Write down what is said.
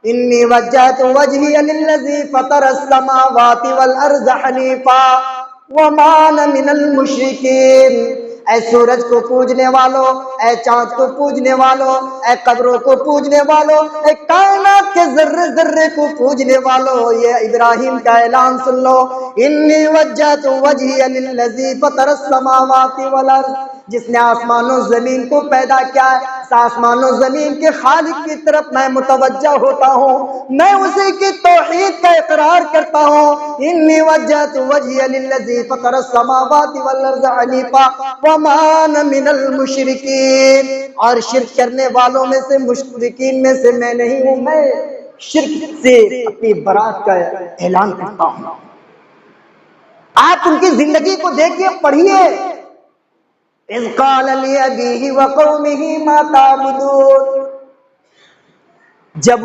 इन्नी वज्जहतु वजहिया लिल्लज़ी फ़तरस समावाति वल अर्ज़ हनीफ़ा व मा अना मिनल मुशरिकीन। ऐ सूरज को पूजने वालों, ऐ चांद को पूजने वालों, ऐ कब्रों को पूजने वालों, ऐ कायनात के जर्रे जर्रे को पूजने वालों, ये इब्राहिम का ऐलान सुन लो। इन्नी वज्जहतु वजहिया लिल्लज़ी फ़तरस समावाति वल अर्ज़, जिसने आसमानों जमीन को पैदा किया है, आसमानों जमीन के खालिक की तरफ मैं मुतवज्जा होता हूँ, मैं उसी की तौहीद का इकरार करता हूँ। इन्नी वज्जहतु वजहिया लिल्लज़ी फ़तरस समावाति वल अर्ज़ हनीफ़ा व मा अना मिनल मुशरिकीन। और शिर्क करने वालों में से, मुशरिकीन में से मैं नहीं हूँ। मैं शिर्क से अपनी बरात का ऐलान करता हूँ। आप उनकी जिंदगी को देखिए, पढ़िए। इज़ क़ाल लिअबीहि व क़ौमिही मा ताबुदून, जब